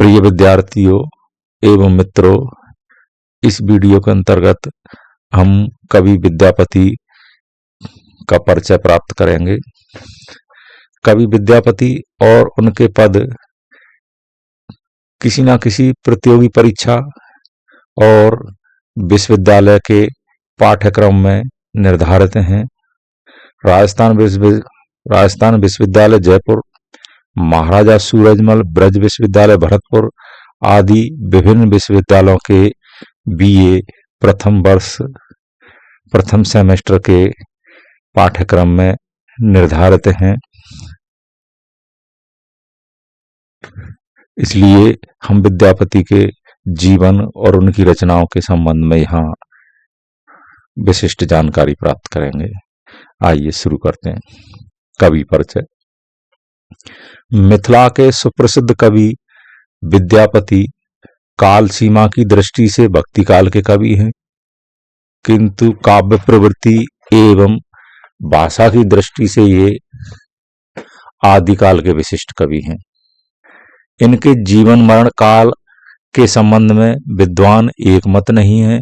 प्रिय विद्यार्थियों एवं मित्रों, इस वीडियो के अंतर्गत हम कवि विद्यापति का परिचय प्राप्त करेंगे। कवि विद्यापति और उनके पद किसी न किसी प्रतियोगी परीक्षा और विश्वविद्यालय के पाठ्यक्रम में निर्धारित हैं। राजस्थान विश्वविद्यालय जयपुर, महाराजा सूरजमल ब्रज विश्वविद्यालय भरतपुर आदि विभिन्न विश्वविद्यालयों के बीए प्रथम सेमेस्टर के पाठ्यक्रम में निर्धारित हैं। इसलिए हम विद्यापति के जीवन और उनकी रचनाओं के संबंध में यहाँ विशिष्ट जानकारी प्राप्त करेंगे। आइए शुरू करते हैं। कवि परिचय। मिथिला के सुप्रसिद्ध कवि विद्यापति काल सीमा की दृष्टि से भक्ति काल के कवि हैं, किंतु काव्य प्रवृत्ति एवं भाषा की दृष्टि से ये आदिकाल के विशिष्ट कवि हैं। इनके जीवन मरण काल के संबंध में विद्वान एक मत नहीं है,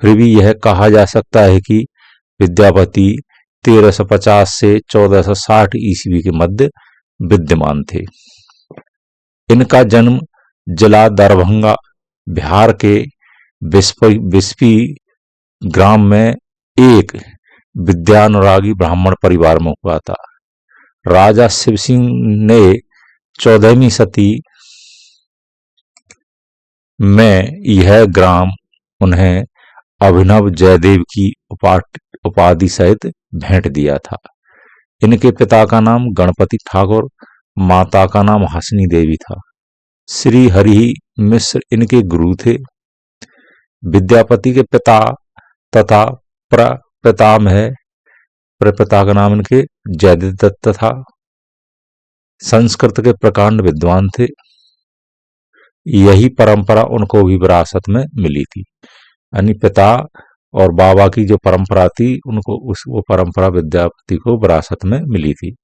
फिर भी यह कहा जा सकता है कि विद्यापति 1350 से 1460 ईस्वी के मध्य विद्यमान थे। इनका जन्म जिला दरभंगा बिहार के बिस्पी ग्राम में एक विद्यानुरागी ब्राह्मण परिवार में हुआ था। राजा शिव सिंह ने 14वीं सदी में यह ग्राम उन्हें अभिनव जयदेव की उपाधि सहित भेंट दिया था। इनके पिता का नाम गणपति ठाकुर, माता का नाम हसनी देवी था। श्री हरि मिश्र इनके गुरु थे। विद्यापति के पिता तथा प्रपिता का नाम इनके जयदेव दत्त था। संस्कृत के प्रकांड विद्वान थे। यही परंपरा उनको भी विरासत में मिली थी, यानी पिता और बाबा की जो परंपरा थी उनको वो परंपरा विद्यापति को विरासत में मिली थी।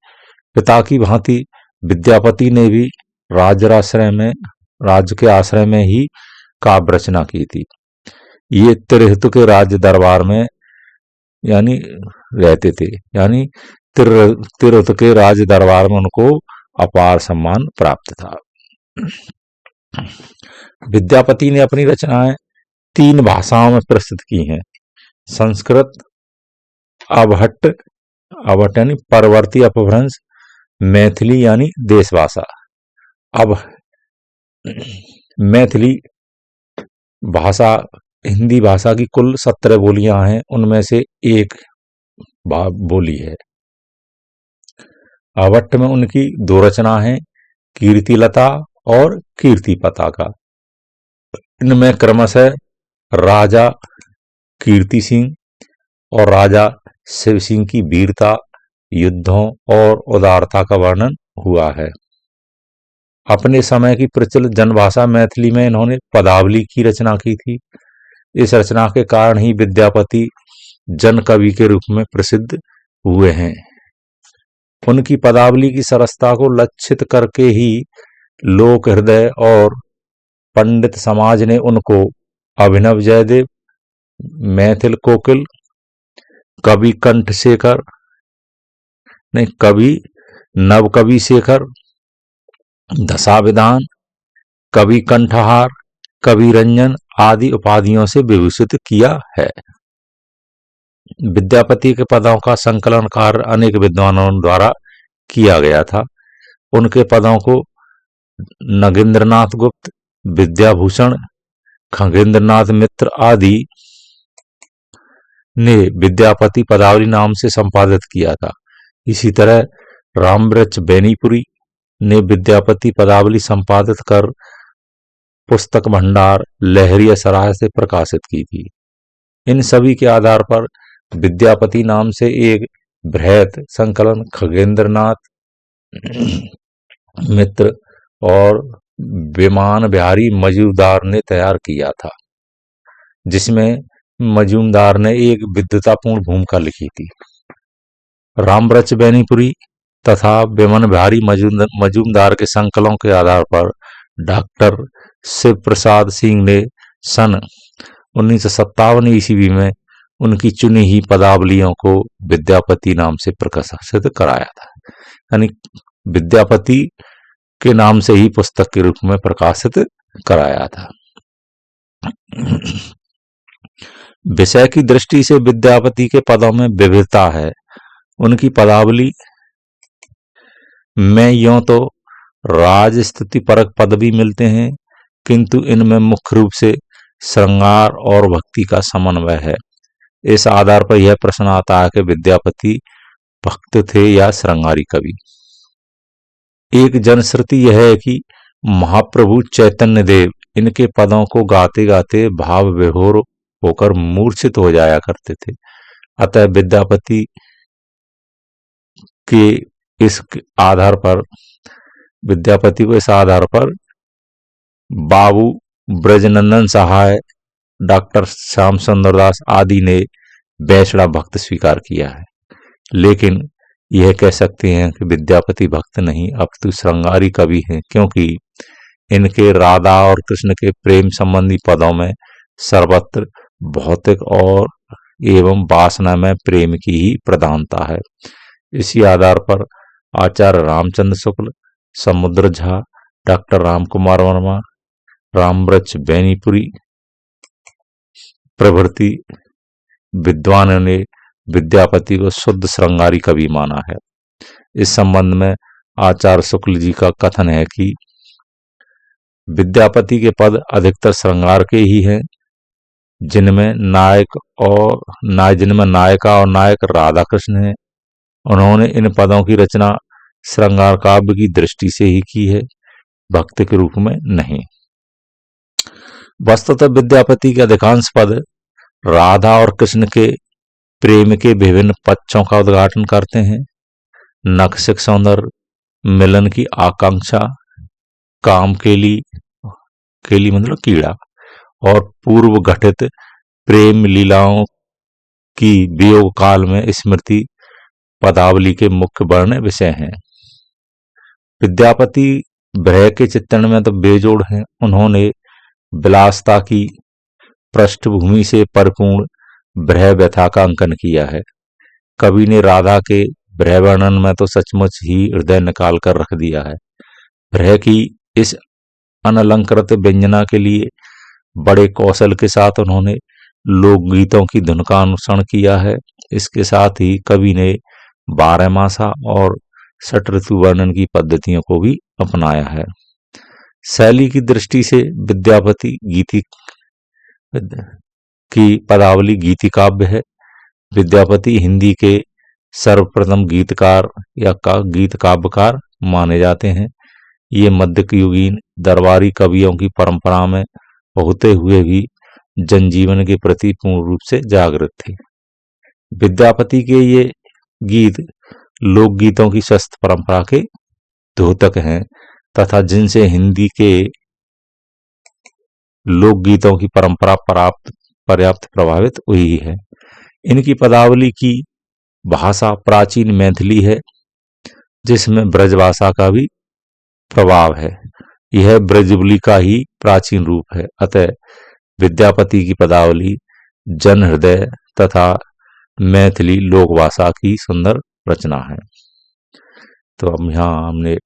पिता की भांति विद्यापति ने भी राज्य के आश्रय में ही काव्य रचना की थी। ये तिरहुत के राज्य दरबार में यानी रहते थे, यानी तिरहुत के राज्य दरबार में उनको अपार सम्मान प्राप्त था। विद्यापति ने अपनी रचनाएं 3 भाषाओं में प्रस्तुत की हैं। संस्कृत, अवहट्ट यानी परवर्ती अपभ्रंश, मैथिली यानी देश भाषा। अब मैथिली भाषा हिंदी भाषा की कुल 17 बोलियां हैं, उनमें से एक बोली है। अवहट्ट में उनकी 2 रचना हैं, कीर्तिलता और कीर्ति पताका। इनमें क्रमशः राजा कीर्ति सिंह और राजा शिव सिंह की वीरता, युद्धों और उदारता का वर्णन हुआ है। अपने समय की प्रचलित जनभाषा मैथिली में इन्होंने पदावली की रचना की थी। इस रचना के कारण ही विद्यापति जन कवि के रूप में प्रसिद्ध हुए हैं। उनकी पदावली की सरसता को लक्षित करके ही लोक हृदय और पंडित समाज ने उनको अभिनव जयदेव, मैथिल कोकिल, कवि नवकवि शेखर, दशाविधान, कवि कंठहार, कवि रंजन आदि उपाधियों से विभूषित किया है। विद्यापति के पदों का संकलन कार्य अनेक विद्वानों द्वारा किया गया था। उनके पदों को नगेंद्रनाथ गुप्त, विद्याभूषण, खगेंद्रनाथ मित्र आदि ने विद्यापति पदावली नाम से संपादित किया था। इसी तरह रामवृक्ष बेनीपुरी ने विद्यापति पदावली संपादित कर पुस्तक भंडार लहरिया सराय से प्रकाशित की थी। इन सभी के आधार पर विद्यापति नाम से एक बृहत संकलन खगेंद्रनाथ मित्र और विमान बिहारी मजूमदार ने तैयार किया था, जिसमें मजूमदार ने एक विद्वतापूर्ण भूमिका लिखी थी। रामवृक्ष बेनीपुरी तथा विमान बिहारी मजूमदार के संकलों के आधार पर डॉक्टर शिव प्रसाद सिंह ने सन 1957 ईस्वी में उनकी चुनी ही पदावलियों को विद्यापति नाम से प्रकाशित कराया था। यानी विद्यापति के नाम से ही पुस्तक के रूप में प्रकाशित कराया था। विषय की दृष्टि से विद्यापति के पदों में विविधता है। उनकी पदावली में यों तो राज स्तुति परक पद भी मिलते हैं, किंतु इनमें मुख्य रूप से श्रृंगार और भक्ति का समन्वय है। इस आधार पर यह प्रश्न आता है कि विद्यापति भक्त थे या श्रृंगारी कवि। एक जनश्रुति यह है कि महाप्रभु चैतन्य देव इनके पदों को गाते गाते भाव विभोर होकर मूर्छित हो जाया करते थे। अतः विद्यापति के इस आधार पर विद्यापति को इस आधार पर बाबू ब्रजनंदन सहाय, डॉक्टर श्याम सुंदर दास आदि ने बैसड़ा भक्त स्वीकार किया है। लेकिन यह कह सकते हैं कि विद्यापति भक्त नहीं अपितु श्रृंगारी कवि हैं, क्योंकि इनके राधा और कृष्ण के प्रेम संबंधी पदों में सर्वत्र भौतिक और एवं वासना में प्रेम की ही प्रधानता है। इसी आधार पर आचार्य रामचंद्र शुक्ल, समुद्र झा, डॉक्टर रामकुमार वर्मा, रामवृक्ष बेनीपुरी प्रभृति विद्वानों ने विद्यापति को शुद्ध श्रृंगारी कवि माना है। इस संबंध में आचार्य शुक्ल जी का कथन है कि विद्यापति के पद अधिकतर श्रृंगार के ही हैं, जिनमें नायिका और नायक राधा कृष्ण हैं। उन्होंने इन पदों की रचना श्रृंगार काव्य की दृष्टि से ही की है, भक्त के रूप में नहीं। वस्तुतः विद्यापति के अधिकांश पद राधा और कृष्ण के प्रेम के विभिन्न पक्षों का उद्घाटन करते हैं। नखशिख सौंदर्य, मिलन की आकांक्षा, काम केली मतलब कीड़ा, और पूर्व घटित प्रेम लीलाओं की वियोग काल में स्मृति पदावली के मुख्य वर्ण विषय हैं। विद्यापति भ्रय के चित्रण में तो बेजोड़ हैं। उन्होंने विलासता की पृष्ठभूमि से परिपूर्ण भ्रय व्यथा का अंकन किया है। कवि ने राधा के भ्रय वर्णन में तो सचमुच ही हृदय निकाल कर रख दिया है। भ्रय की इस अनलंकृत व्यंजना के लिए बड़े कौशल के साथ उन्होंने लोकगीतों की धुन का अनुसरण किया है। इसके साथ ही कवि ने 12 मासा और षट ऋतु वर्णन की पद्धतियों को भी अपनाया है। शैली की दृष्टि से विद्यापति की पदावली गीति काव्य है। विद्यापति हिंदी के सर्वप्रथम गीतकार या गीत काव्यकार माने जाते हैं। ये मध्ययुगीन दरबारी कवियों की परंपरा में होते हुए भी जनजीवन के प्रति पूर्ण रूप से जागृत थे। विद्यापति के ये गीत लोकगीतों की स्वस्थ परंपरा के द्योतक हैं तथा जिनसे हिंदी के लोकगीतों की परंपरा पर्याप्त प्रभावित हुई है। इनकी पदावली की भाषा प्राचीन मैथिली है, जिसमें ब्रजभाषा का भी प्रभाव है। यह ब्रजबुली का ही प्राचीन रूप है। अतः विद्यापति की पदावली जन हृदय तथा मैथिली लोक भाषा की सुंदर रचना है। तो अब यहाँ हमने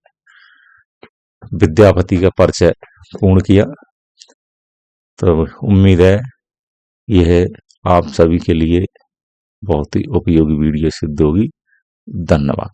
विद्यापति का परिचय पूर्ण किया। तो उम्मीद है यह आप सभी के लिए बहुत ही उपयोगी वीडियो सिद्ध होगी। धन्यवाद।